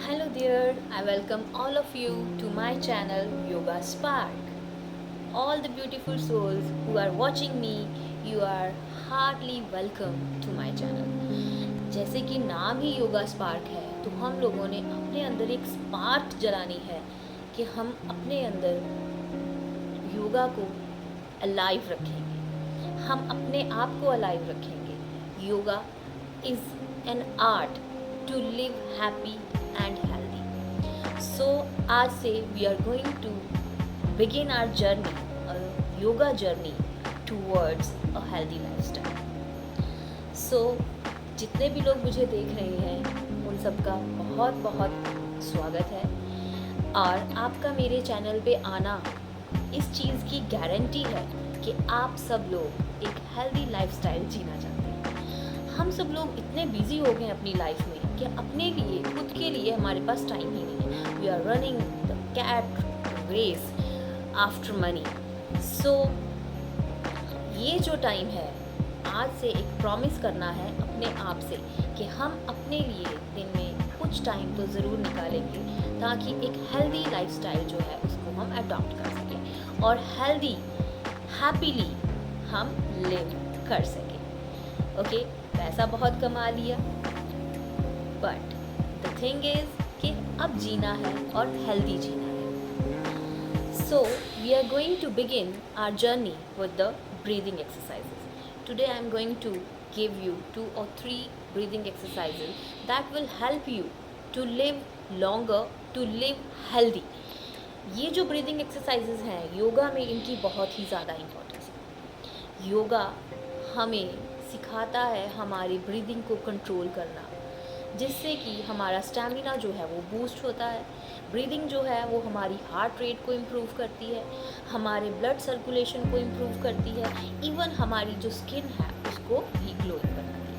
Hello there, I welcome all of you to my channel Yoga Spark. All the beautiful souls who are watching me, you are heartily welcome to my channel. जैसे कि नाम ही yoga spark है, तो हम लोगों ने अपने अंदर एक स्पार्क जलानी है कि हम अपने अंदर योगा को अलाइव रखेंगे, हम अपने आप को अलाइव रखेंगे। Yoga is an art to live happy and healthy. So आज से we are going to begin our journey, yoga journey towards a healthy lifestyle. So जितने भी लोग मुझे देख रहे हैं उन सबका बहुत बहुत स्वागत है, और आपका मेरे चैनल पे आना इस चीज़ की गारंटी है कि आप सब लोग एक हेल्दी लाइफस्टाइल जीना चाहते हैं। हम सब लोग इतने बिजी हो गए अपनी लाइफ में कि अपने लिए, खुद के लिए हमारे पास टाइम ही नहीं है। We are running the cat race after money. So ये जो टाइम है, आज से एक प्रॉमिस करना है अपने आप से कि हम अपने लिए दिन में कुछ टाइम तो ज़रूर निकालेंगे, ताकि एक हेल्दी लाइफस्टाइल जो है उसको हम अडॉप्ट कर सकें और हेल्दी हैप्पीली हम लिव कर सकें। ओके, पैसा बहुत कमा लिया, बट द थिंग इज़ कि अब जीना है और हेल्दी जीना है। So we are going to begin our journey with the breathing exercises. Today I am going to give you 2 or 3 breathing exercises that will help you to live longer, to live healthy. ये जो breathing exercises हैं, योगा में इनकी बहुत ही ज़्यादा importance है। योगा हमें सिखाता है हमारी ब्रीदिंग को कंट्रोल करना, जिससे कि हमारा स्टैमिना जो है वो बूस्ट होता है। ब्रीदिंग जो है वो हमारी हार्ट रेट को इम्प्रूव करती है, हमारे ब्लड सर्कुलेशन को इम्प्रूव करती है, इवन हमारी जो स्किन है उसको भी ग्लोइंग बनाती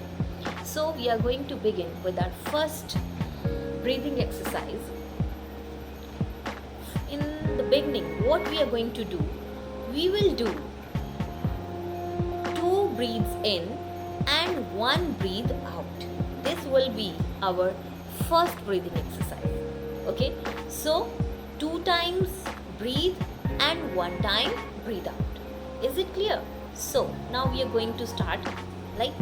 है। So we are going to begin with our first breathing exercise. In the beginning what we are going to do, we will do 2 breathes in and 1 breathe out. This will be our first breathing exercise. Okay, so 2 times breathe and 1 time breathe out. Is it clear? So now we are going to start. Like,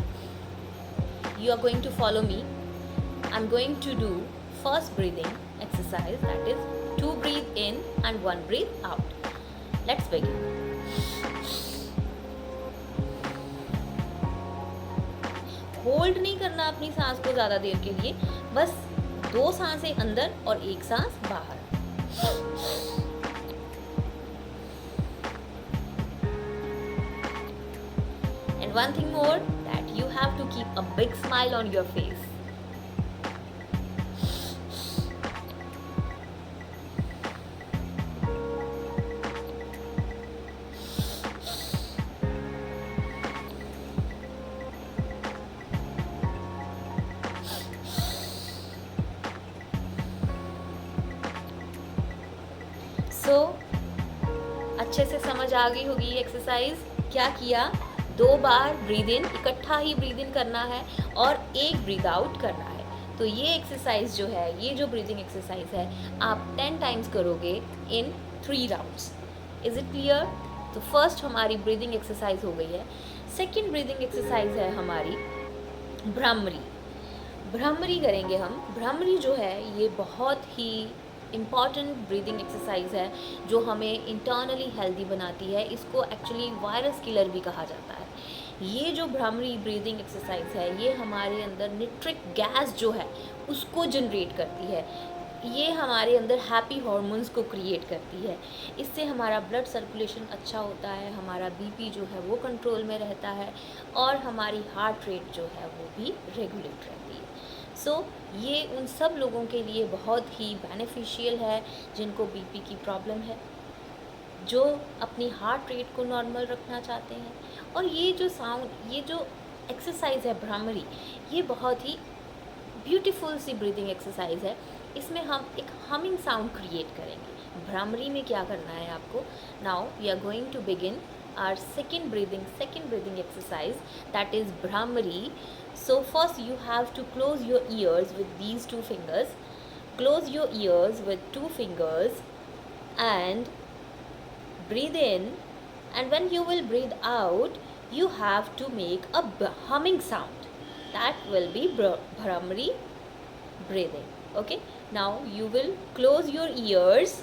you are going to follow me. I'm going to do first breathing exercise, that is 2 breathe in and 1 breathe out. Let's begin. Hold नहीं करना अपनी सांस को ज़्यादा देर के लिए, बस 2 सांसें अंदर और 1 सांस बाहर। And one thing more, that you have to keep a big smile on your face. सो अच्छे से समझ आ गई होगी ये एक्सरसाइज। क्या किया, 2 बार ब्रीद इन, इकट्ठा ही ब्रीद इन करना है और 1 ब्रीद आउट करना है। तो ये एक्सरसाइज जो है, ये जो ब्रीदिंग एक्सरसाइज है, आप 10 टाइम्स करोगे इन 3 राउंड्स। Is it clear? तो फर्स्ट हमारी ब्रीदिंग एक्सरसाइज हो गई है। सेकेंड ब्रीदिंग एक्सरसाइज है हमारी भ्रामरी। भ्रामरी करेंगे हम। भ्रामरी जो है ये बहुत ही इम्पॉर्टेंट ब्रीदिंग एक्सरसाइज है जो हमें इंटरनली हेल्दी बनाती है। इसको एक्चुअली वायरस किलर भी कहा जाता है। ये जो भ्रामरी ब्रीदिंग एक्सरसाइज है, ये हमारे अंदर निट्रिक गैस जो है उसको जनरेट करती है। ये हमारे अंदर हैप्पी हार्मोन्स को क्रिएट करती है। इससे हमारा ब्लड सर्कुलेशन अच्छा होता है, हमारा बीपी जो है वो कंट्रोल में रहता है, और हमारी हार्ट रेट जो है वो भी रेगुलेट रहती है। सो ये उन सब लोगों के लिए बहुत ही बेनिफिशियल है जिनको बीपी की प्रॉब्लम है, जो अपनी हार्ट रेट को नॉर्मल रखना चाहते हैं। और ये जो एक्सरसाइज है भ्रामरी, ये बहुत ही ब्यूटीफुल सी ब्रीदिंग एक्सरसाइज है। इसमें हम एक हमिंग साउंड क्रिएट करेंगे। भ्रामरी में क्या करना है आपको, now we are going to begin our second breathing exercise, that is Brahmari. So first you have to close your ears with these 2 fingers close your ears with two fingers and breathe in, and when you will breathe out, you have to make a humming sound. That will be Bhramari breathing. Okay, now you will close your ears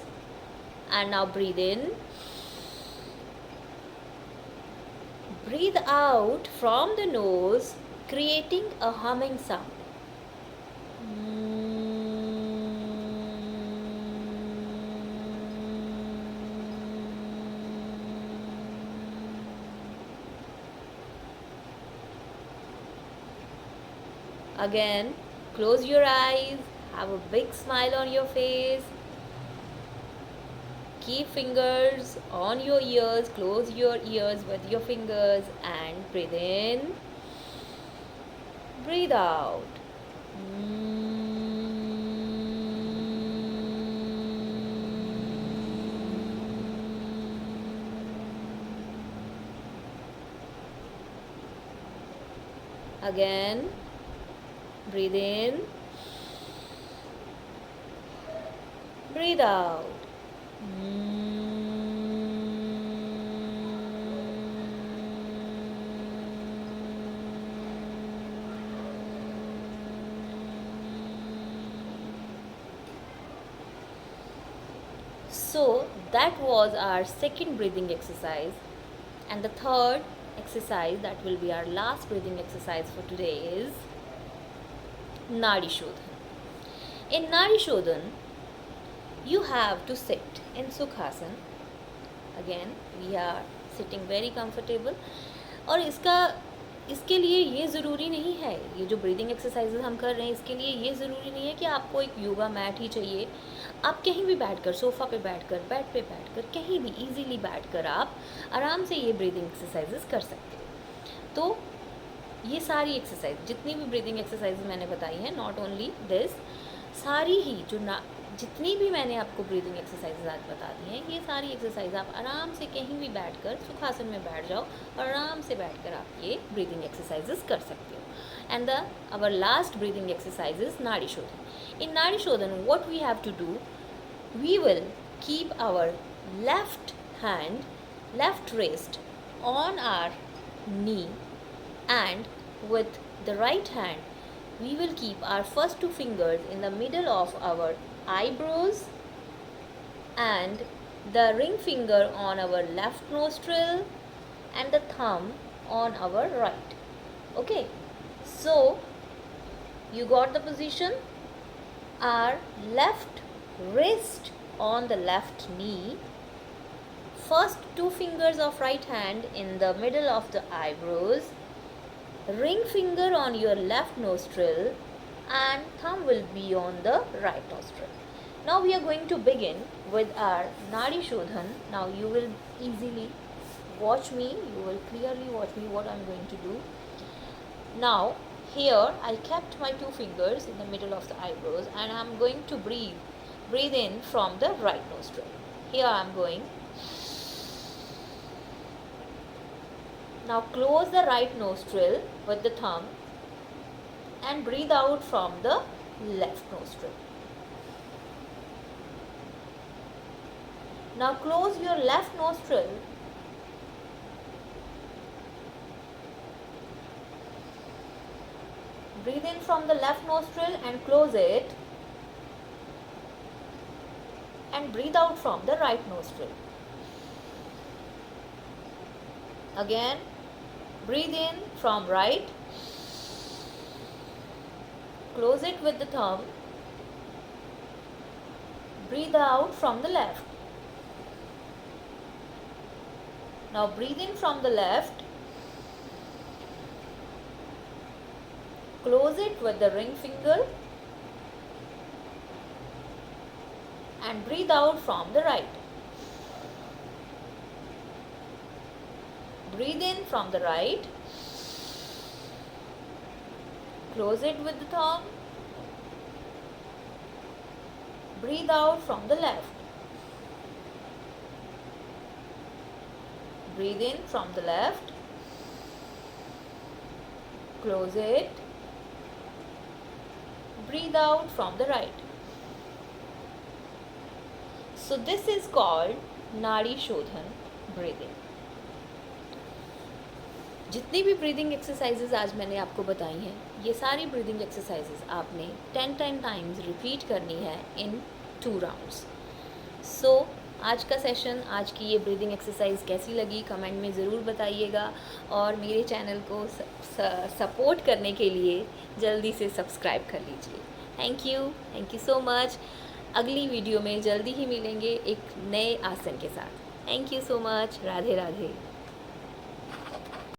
and now breathe in. Breathe out from the nose, creating a humming sound. Again, close your eyes, have a big smile on your face. Keep fingers on your ears, close your ears with your fingers and breathe in. Breathe out. Again, breathe in. Breathe out. So that was our second breathing exercise, and the third exercise, that will be our last breathing exercise for today, is Nadi Shodhan. In Nadi Shodhan, you have to sit in Sukhasana. Again, we are sitting very comfortable. और इसके लिए ये ज़रूरी नहीं है, ये जो breathing exercises हम कर रहे हैं, इसके लिए ये ज़रूरी नहीं है कि आपको एक योगा मैट ही चाहिए. आप कहीं भी बैठकर, सोफ़ा पे बैठकर, बेड पे बैठकर, कहीं भी इजीली बैठकर आप आराम से ये ब्रीदिंग एक्सरसाइजेज कर सकते हो. तो ये सारी एक्सरसाइज, जितनी भी ब्रीदिंग एक्सरसाइज मैंने बताई हैं, नॉट ओनली दिस, सारी ही जितनी भी मैंने आपको ब्रीदिंग एक्सरसाइज आज बता दी हैं, ये सारी एक्सरसाइज आप आराम से कहीं भी बैठकर सुखासन में बैठ जाओ और आराम से बैठकर आप ये ब्रीदिंग एक्सरसाइजेस कर सकते हो. And our last breathing exercise is Nadi Shodhan. In Nadi Shodhan, what we have to do, we will keep our left hand, left wrist on our knee, and with the right hand we will keep our first two fingers in the middle of our eyebrows and the ring finger on our left nostril and the thumb on our right. Okay, so you got the position. Our left wrist on the left knee, first two fingers of right hand in the middle of the eyebrows, ring finger on your left nostril and thumb will be on the right nostril. Now we are going to begin with our Nadi Shodhan. Now you will easily watch me, you will clearly watch me what I am going to do. Now here I kept my two fingers in the middle of the eyebrows and I am going to breathe in from the right nostril. Here I am going. Now close the right nostril with the thumb and breathe out from the left nostril. Now close your left nostril breathe in from the left nostril and close it and breathe out from the right nostril. Again, breathe in from right, close it with the thumb, breathe out from the left. Now breathe in from the left, close it with the ring finger and breathe out from the right. Breathe in from the right, close it with the thumb, breathe out from the left. Breathe in from the left, close it, breathe out from the right. So this is called नाड़ी शोधन breathing. जितनी भी breathing exercises आज मैंने आपको बताई हैं, ये सारी ब्रीदिंग एक्सरसाइजेज आपने 10 टाइम्स रिपीट करनी है इन 2 राउंड्स। सो आज का सेशन, आज की ये ब्रीदिंग एक्सरसाइज कैसी लगी कमेंट में ज़रूर बताइएगा, और मेरे चैनल को सपोर्ट करने के लिए जल्दी से सब्सक्राइब कर लीजिए। Thank you so much. अगली वीडियो में जल्दी ही मिलेंगे एक नए आसन के साथ। Thank you so much. Radhe Radhe.